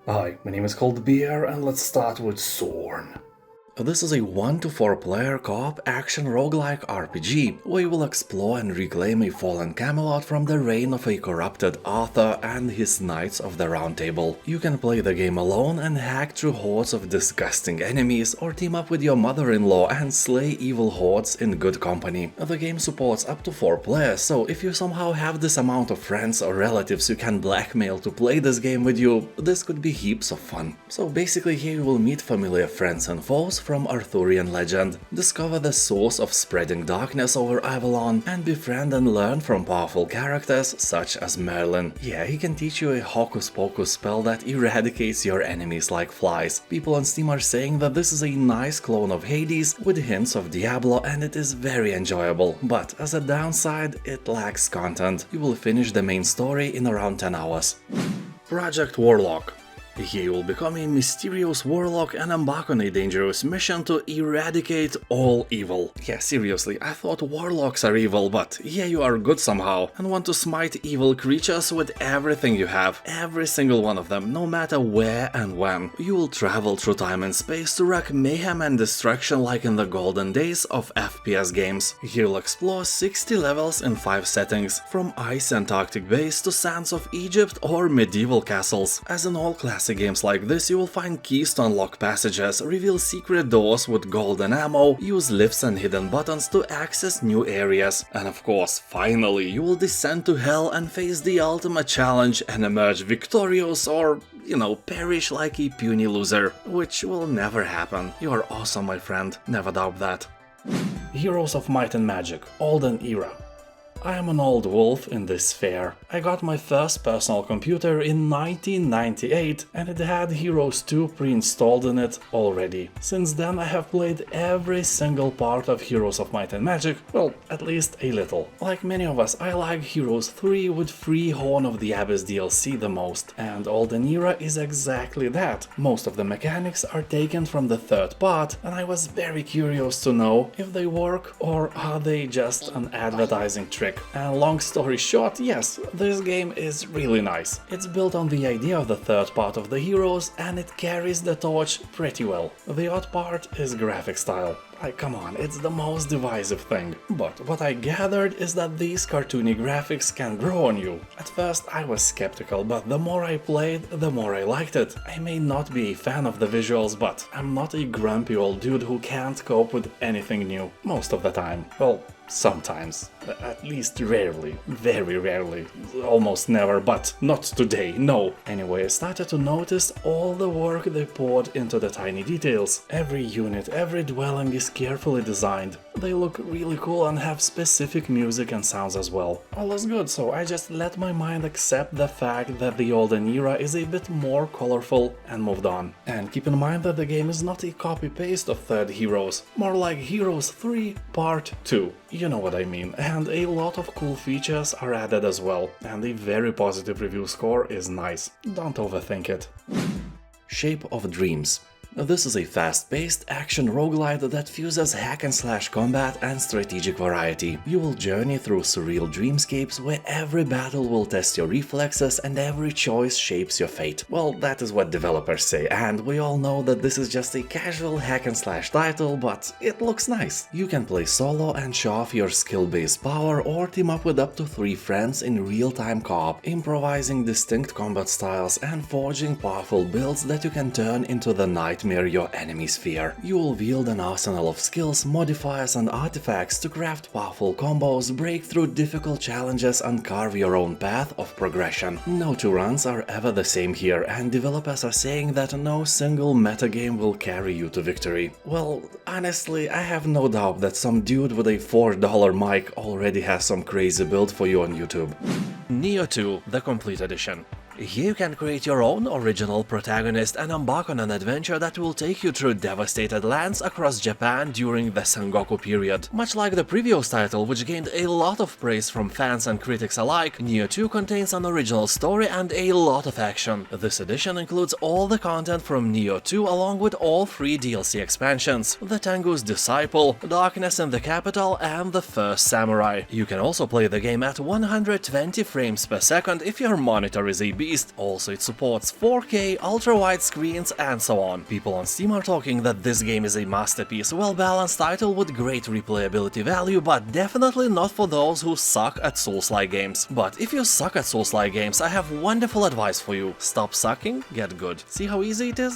Hi, my name is ColdBeer and let's start with Zorn. This is a 1 to 4 player co-op action roguelike RPG, where you will explore and reclaim a fallen Camelot from the reign of a corrupted Arthur and his Knights of the Round Table. You can play the game alone and hack through hordes of disgusting enemies, or team up with your mother-in-law and slay evil hordes in good company. The game supports up to 4 players, so if you somehow have this amount of friends or relatives you can blackmail to play this game with you, this could be heaps of fun. So basically here you will meet familiar friends and foes from Arthurian legend, discover the source of spreading darkness over Avalon, and befriend and learn from powerful characters such as Merlin. Yeah, he can teach you a hocus pocus spell that eradicates your enemies like flies. People on Steam are saying that this is a nice clone of Hades with hints of Diablo, and it is very enjoyable, but as a downside, it lacks content. You will finish the main story in around 10 hours. Project Warlock. Here you will become a mysterious warlock and embark on a dangerous mission to eradicate all evil. Yeah, seriously, I thought warlocks are evil, but yeah, you are good somehow and want to smite evil creatures with everything you have. Every single one of them, no matter where and when. You will travel through time and space to wreak mayhem and destruction like in the golden days of FPS games. You'll explore 60 levels in 5 settings, from ice Antarctic base to sands of Egypt or medieval castles. As in all classic games like this, you will find keys to unlock passages, reveal secret doors with golden ammo, use lifts and hidden buttons to access new areas, and of course, finally, you will descend to hell and face the ultimate challenge and emerge victorious or, perish like a puny loser, which will never happen. You are awesome, my friend, never doubt that. Heroes of Might and Magic, Olden era. I am an old wolf in this sphere. I got my first personal computer in 1998 and it had Heroes 2 pre-installed in it already. Since then I have played every single part of Heroes of Might and Magic, well, at least a little. Like many of us, I like Heroes 3 with free Horn of the Abyss DLC the most, and Olden era is exactly that. Most of the mechanics are taken from the third part, and I was very curious to know if they work or are they just an advertising trick. And long story short, yes, this game is really nice. It's built on the idea of the third part of the Heroes and it carries the torch pretty well. The odd part is graphic style. Come on, it's the most divisive thing. But what I gathered is that these cartoony graphics can grow on you. At first I was skeptical, but the more I played, the more I liked it. I may not be a fan of the visuals, but I'm not a grumpy old dude who can't cope with anything new. Most of the time. Well, sometimes. At least rarely. Very rarely. Almost never, but not today, no. Anyway, I started to notice all the work they poured into the tiny details. Every unit, every dwelling is carefully designed. They look really cool and have specific music and sounds as well. All is good, so I just let my mind accept the fact that the Olden era is a bit more colorful and moved on. And keep in mind that the game is not a copy-paste of third Heroes, more like Heroes 3 Part 2. You know what I mean, and a lot of cool features are added as well, and a very positive review score is nice. Don't overthink it. Shape of Dreams. This is a fast-paced action roguelite that fuses hack-and-slash combat and strategic variety. You will journey through surreal dreamscapes where every battle will test your reflexes and every choice shapes your fate. Well, that is what developers say, and we all know that this is just a casual hack-and-slash title, but it looks nice. You can play solo and show off your skill-based power or team up with up to 3 friends in real-time co-op, improvising distinct combat styles and forging powerful builds that you can turn into the nightmare your enemies fear. You will wield an arsenal of skills, modifiers and artifacts to craft powerful combos, break through difficult challenges and carve your own path of progression. No 2 runs are ever the same here, and developers are saying that no single metagame will carry you to victory. Well, honestly, I have no doubt that some dude with a $4 mic already has some crazy build for you on YouTube. Nioh 2, the Complete Edition. Here you can create your own original protagonist and embark on an adventure that will take you through devastated lands across Japan during the Sengoku period. Much like the previous title, which gained a lot of praise from fans and critics alike, Nioh 2 contains an original story and a lot of action. This edition includes all the content from Nioh 2 along with all 3 DLC expansions: The Tengu's Disciple, Darkness in the Capital and The First Samurai. You can also play the game at 120 frames per second if your monitor is a beast. Also it supports 4K, ultra-wide screens and so on. People on Steam are talking that this game is a masterpiece, well-balanced title with great replayability value, but definitely not for those who suck at Souls-like games. But if you suck at Souls-like games, I have wonderful advice for you. Stop sucking, get good. See how easy it is?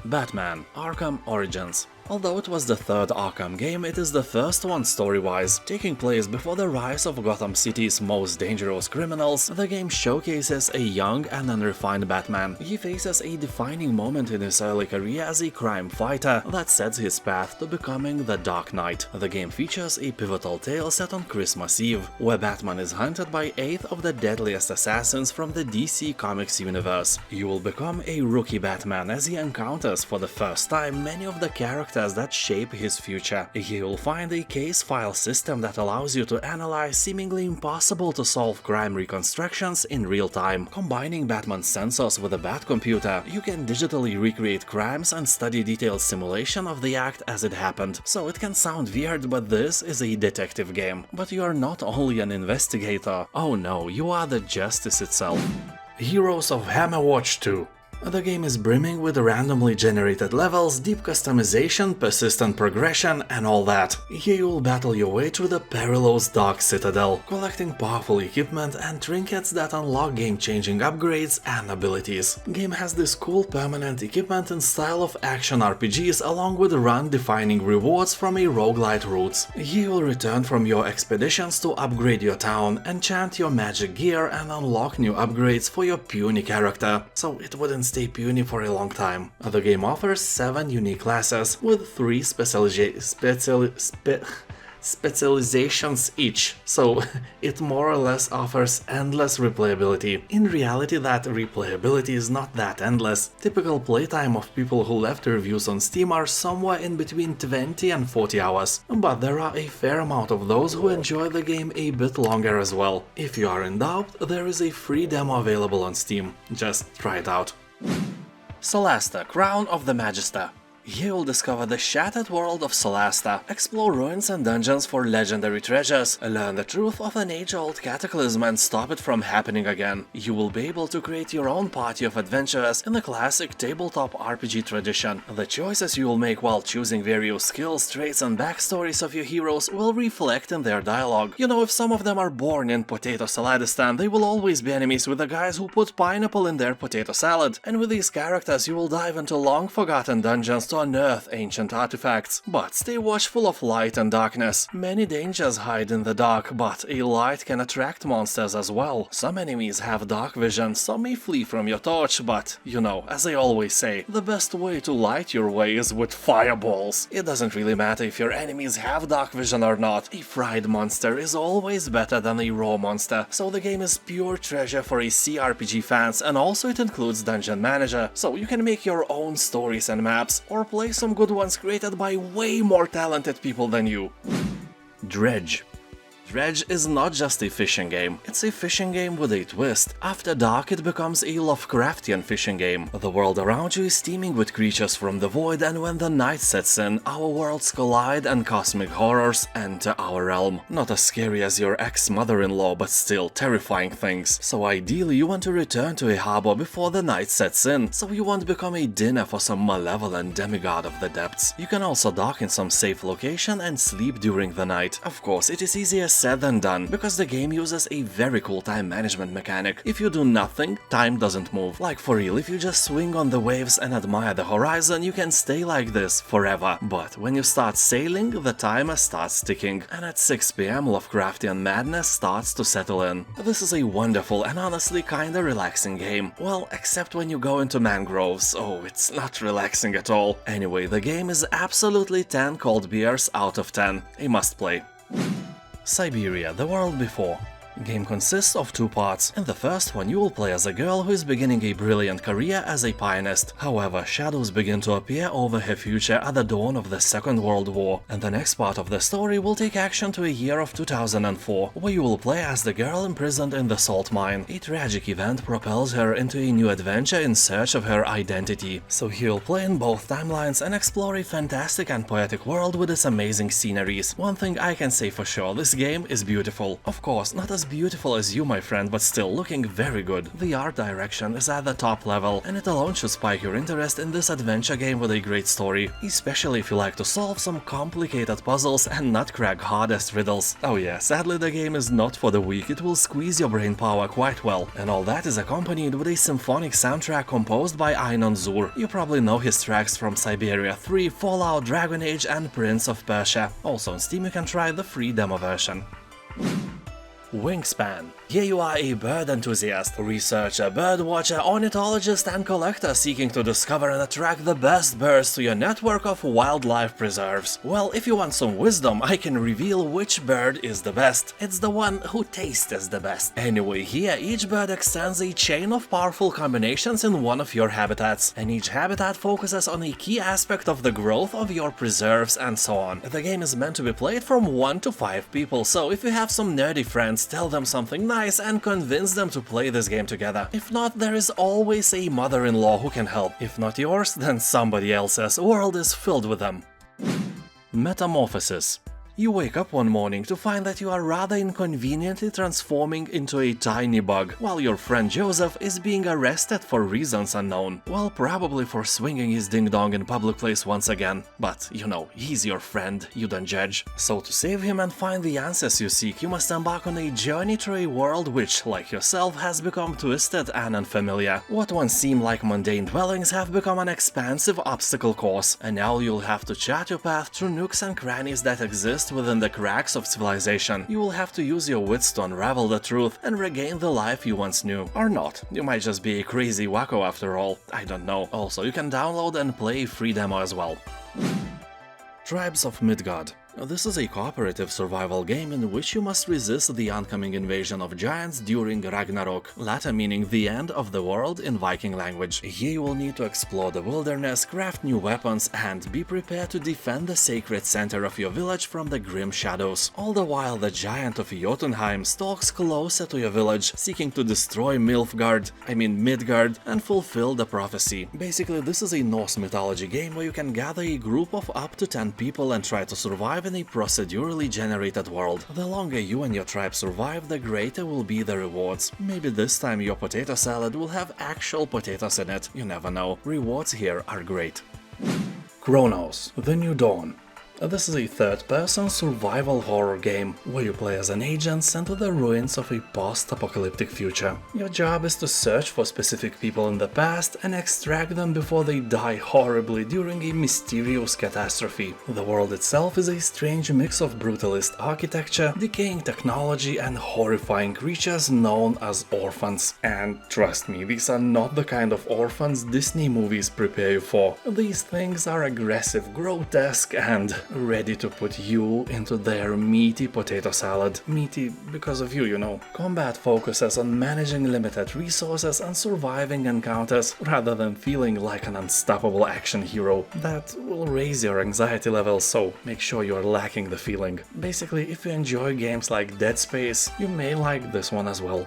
Batman: Arkham Origins. Although it was the third Arkham game, it is the first one story-wise. Taking place before the rise of Gotham City's most dangerous criminals, the game showcases a young and unrefined Batman. He faces a defining moment in his early career as a crime fighter that sets his path to becoming the Dark Knight. The game features a pivotal tale set on Christmas Eve, where Batman is hunted by 8 of the deadliest assassins from the DC Comics universe. You will become a rookie Batman as he encounters for the first time many of the characters that shape his future. He will find a case file system that allows you to analyze seemingly impossible to solve crime reconstructions in real time. Combining Batman's sensors with a Batcomputer, you can digitally recreate crimes and study detailed simulation of the act as it happened. So it can sound weird, but this is a detective game. But you are not only an investigator, oh no, you are the justice itself. Heroes of Hammerwatch II. The game is brimming with randomly generated levels, deep customization, persistent progression and all that. Here you will battle your way through the perilous Dark Citadel, collecting powerful equipment and trinkets that unlock game-changing upgrades and abilities. Game has this cool permanent equipment in style of action RPGs along with run-defining rewards from a roguelite roots. Here you will return from your expeditions to upgrade your town, enchant your magic gear and unlock new upgrades for your puny character, so it wouldn't stay puny for a long time. The game offers 7 unique classes, with 3 specializations each, so it more or less offers endless replayability. In reality, that replayability is not that endless. Typical playtime of people who left reviews on Steam are somewhere in between 20 and 40 hours, but there are a fair amount of those who enjoy the game a bit longer as well. If you are in doubt, there is a free demo available on Steam. Just try it out. Solasta: Crown of the Magister. Here you'll discover the shattered world of Solasta, explore ruins and dungeons for legendary treasures, learn the truth of an age-old cataclysm and stop it from happening again. You will be able to create your own party of adventurers in the classic tabletop RPG tradition. The choices you will make while choosing various skills, traits and backstories of your heroes will reflect in their dialogue. You know, if some of them are born in Potato Saladistan, they will always be enemies with the guys who put pineapple in their potato salad. And with these characters you will dive into long-forgotten dungeons to unearth ancient artifacts. But stay watchful of light and darkness. Many dangers hide in the dark, but a light can attract monsters as well. Some enemies have dark vision, some may flee from your torch, but, you know, as I always say, the best way to light your way is with fireballs. It doesn't really matter if your enemies have dark vision or not. A fried monster is always better than a raw monster, so the game is pure treasure for a CRPG fans, and also it includes Dungeon Manager, so you can make your own stories and maps, or play some good ones created by way more talented people than you. Dredge. Dredge is not just a fishing game, it's a fishing game with a twist. After dark it becomes a Lovecraftian fishing game. The world around you is teeming with creatures from the void, and when the night sets in, our worlds collide and cosmic horrors enter our realm. Not as scary as your ex-mother-in-law, but still terrifying things. So ideally you want to return to a harbor before the night sets in, so you won't become a dinner for some malevolent demigod of the depths. You can also dock in some safe location and sleep during the night. Of course, it is easier said than done, because the game uses a very cool time management mechanic. If you do nothing, time doesn't move. Like for real, if you just swing on the waves and admire the horizon, you can stay like this forever. But when you start sailing, the timer starts ticking, and at 6 PM Lovecraftian madness starts to settle in. This is a wonderful and honestly kinda relaxing game. Well, except when you go into mangroves. Oh, it's not relaxing at all. Anyway, the game is absolutely 10 cold beers out of 10. A must play. Syberia: The World Before. Game consists of 2 parts. In the first one you will play as a girl who is beginning a brilliant career as a pianist. However, shadows begin to appear over her future at the dawn of the Second World War, and the next part of the story will take action to a year of 2004, where you will play as the girl imprisoned in the salt mine. A tragic event propels her into a new adventure in search of her identity. So here you'll play in both timelines and explore a fantastic and poetic world with its amazing sceneries. One thing I can say for sure, this game is beautiful. Of course, not as beautiful as you, my friend, but still looking very good. The art direction is at the top level, and it alone should spike your interest in this adventure game with a great story, especially if you like to solve some complicated puzzles and not crack hardest riddles. Oh yeah, sadly the game is not for the weak, it will squeeze your brain power quite well, and all that is accompanied with a symphonic soundtrack composed by Einon Zur. You probably know his tracks from Syberia 3, Fallout, Dragon Age and Prince of Persia. Also on Steam you can try the free demo version. Wingspan. Here you are a bird enthusiast, researcher, birdwatcher, ornithologist and collector seeking to discover and attract the best birds to your network of wildlife preserves. Well, if you want some wisdom, I can reveal which bird is the best. It's the one who tastes the best. Anyway, here each bird extends a chain of powerful combinations in one of your habitats, and each habitat focuses on a key aspect of the growth of your preserves and so on. The game is meant to be played from 1 to 5 people, so if you have some nerdy friends, tell them something nice and convince them to play this game together. If not, there is always a mother-in-law who can help. If not yours, then somebody else's. World is filled with them. Metamorphosis. You wake up one morning to find that you are rather inconveniently transforming into a tiny bug, while your friend Joseph is being arrested for reasons unknown. Well, probably for swinging his ding-dong in public place once again. But, you know, he's your friend, you don't judge. So to save him and find the answers you seek, you must embark on a journey through a world which, like yourself, has become twisted and unfamiliar. What once seemed like mundane dwellings have become an expansive obstacle course, and now you'll have to chart your path through nooks and crannies that exist within the cracks of civilization. You will have to use your wits to unravel the truth and regain the life you once knew. Or not. You might just be a crazy wacko after all. I don't know. Also, you can download and play a free demo as well. Tribes of Midgard. This is a cooperative survival game in which you must resist the oncoming invasion of giants during Ragnarok, latter meaning the end of the world in Viking language. Here you will need to explore the wilderness, craft new weapons, and be prepared to defend the sacred center of your village from the grim shadows. All the while the giant of Jotunheim stalks closer to your village, seeking to destroy Midgard, and fulfill the prophecy. Basically, this is a Norse mythology game where you can gather a group of up to 10 people and try to survive in a procedurally generated world. The longer you and your tribe survive, the greater will be the rewards. Maybe this time your potato salad will have actual potatoes in it, you never know. Rewards here are great. Cronos, The New Dawn. This is a third-person survival horror game, where you play as an agent sent to the ruins of a post-apocalyptic future. Your job is to search for specific people in the past and extract them before they die horribly during a mysterious catastrophe. The world itself is a strange mix of brutalist architecture, decaying technology and horrifying creatures known as orphans. And trust me, these are not the kind of orphans Disney movies prepare you for. These things are aggressive, grotesque and ready to put you into their meaty potato salad. Meaty because of you, you know. Combat focuses on managing limited resources and surviving encounters, rather than feeling like an unstoppable action hero. That will raise your anxiety levels, so make sure you're lacking the feeling. Basically, if you enjoy games like Dead Space, you may like this one as well.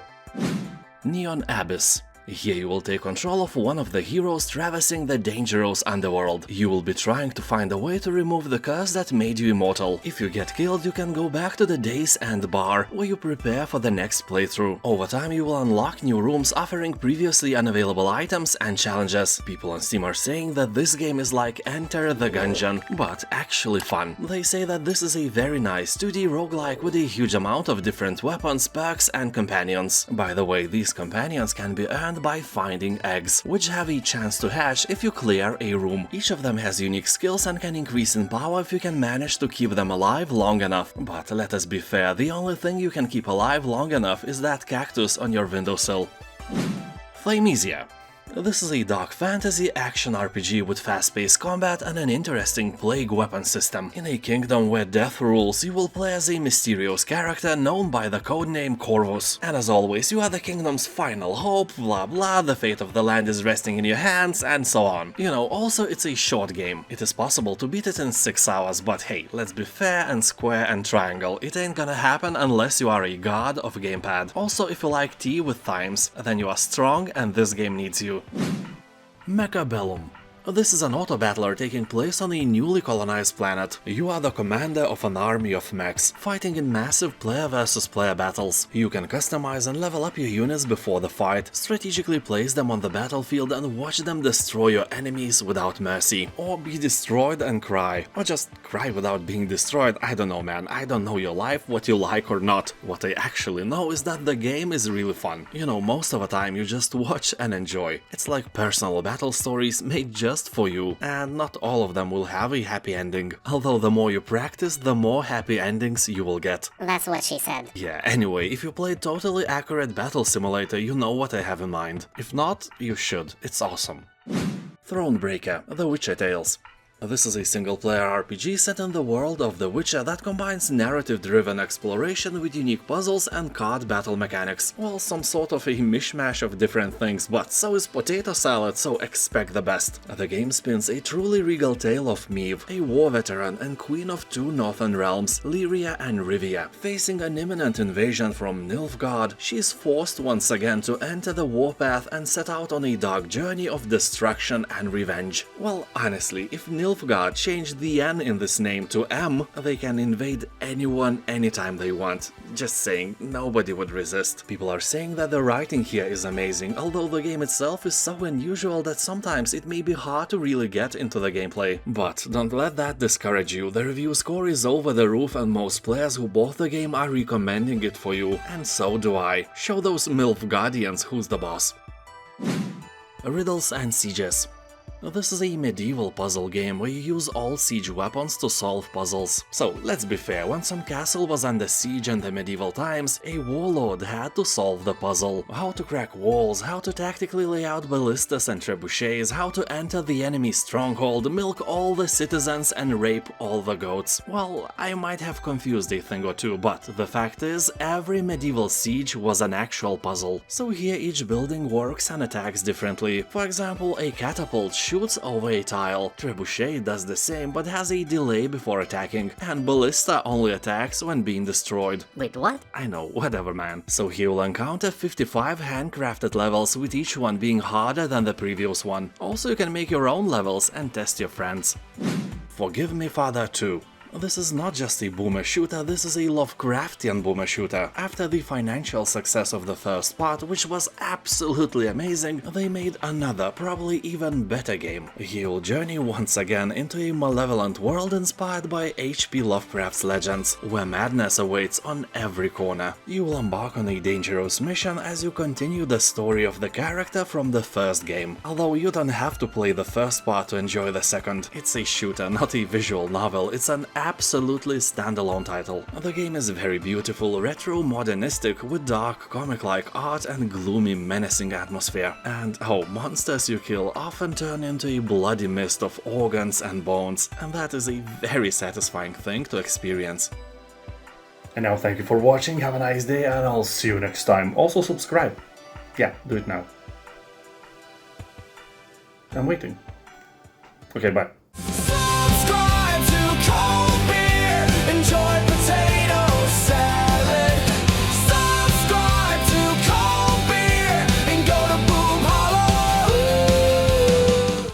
Neon Abyss. Here you will take control of one of the heroes traversing the dangerous underworld. You will be trying to find a way to remove the curse that made you immortal. If you get killed, you can go back to the Days End bar, where you prepare for the next playthrough. Over time you will unlock new rooms offering previously unavailable items and challenges. People on Steam are saying that this game is like Enter the Gungeon, but actually fun. They say that this is a very nice 2D roguelike with a huge amount of different weapons, perks and companions. By the way, these companions can be earned by finding eggs, which have a chance to hatch if you clear a room. Each of them has unique skills and can increase in power if you can manage to keep them alive long enough. But let us be fair, the only thing you can keep alive long enough is that cactus on your windowsill. Thymesia. This is a dark fantasy action RPG with fast-paced combat and an interesting plague weapon system. In a kingdom where death rules, you will play as a mysterious character known by the codename Corvus. And as always, you are the kingdom's final hope, blah blah, the fate of the land is resting in your hands, and so on. You know, also it's a short game. It is possible to beat it in 6 hours, but hey, let's be fair and square and triangle. It ain't gonna happen unless you are a god of gamepad. Also, if you like tea with thymes, then you are strong and this game needs you. Mechabellum. This is an auto-battler taking place on a newly colonized planet. You are the commander of an army of mechs, fighting in massive player versus player battles. You can customize and level up your units before the fight, strategically place them on the battlefield and watch them destroy your enemies without mercy. Or be destroyed and cry. Or just cry without being destroyed. I don't know, man. I don't know your life, what you like or not. What I actually know is that the game is really fun. You know, most of the time you just watch and enjoy. It's like personal battle stories made just for you, and not all of them will have a happy ending. Although the more you practice, the more happy endings you will get. That's what she said. Yeah, anyway, if you play totally accurate battle simulator, you know what I have in mind. If not, you should. It's awesome. Thronebreaker, The Witcher Tales. This is a single-player RPG set in the world of The Witcher that combines narrative-driven exploration with unique puzzles and card battle mechanics. Well, some sort of a mishmash of different things, but so is potato salad, so expect the best. The game spins a truly regal tale of Meve, a war veteran and queen of two northern realms, Lyria and Rivia. Facing an imminent invasion from Nilfgaard, she is forced once again to enter the warpath and set out on a dark journey of destruction and revenge. Well, honestly, if Nilfgaard changed the N in this name to M, they can invade anyone anytime they want. Just saying, nobody would resist. People are saying that the writing here is amazing, although the game itself is so unusual that sometimes it may be hard to really get into the gameplay. But don't let that discourage you, the review score is over the roof and most players who bought the game are recommending it for you, and so do I. Show those Milfgardians who's the boss. Riddles and Sieges. This is a medieval puzzle game where you use all siege weapons to solve puzzles. So let's be fair, when some castle was under siege in the medieval times, a warlord had to solve the puzzle. How to crack walls, how to tactically lay out ballistas and trebuchets, how to enter the enemy stronghold, milk all the citizens and rape all the goats. Well, I might have confused a thing or two, but the fact is, every medieval siege was an actual puzzle. So here each building works and attacks differently. For example, a catapult shoots over a tile, trebuchet does the same but has a delay before attacking, and ballista only attacks when being destroyed. Wait, what? I know, whatever man. So here you'll encounter 55 handcrafted levels, with each one being harder than the previous one. Also you can make your own levels and test your friends. Forgive Me Father 2. This is not just a boomer shooter, this is a Lovecraftian boomer shooter. After the financial success of the first part, which was absolutely amazing, they made another, probably even better game. Here you'll journey once again into a malevolent world inspired by H.P. Lovecraft's legends, where madness awaits on every corner. You will embark on a dangerous mission as you continue the story of the character from the first game. Although you don't have to play the first part to enjoy the second. It's a shooter, not a visual novel, it's an absolutely standalone title. The game is very beautiful, retro-modernistic, with dark, comic-like art and gloomy, menacing atmosphere. And oh, monsters you kill often turn into a bloody mist of organs and bones, and that is a very satisfying thing to experience. And now thank you for watching, have a nice day, and I'll see you next time. Also subscribe. Yeah, do it now. I'm waiting. Okay, bye.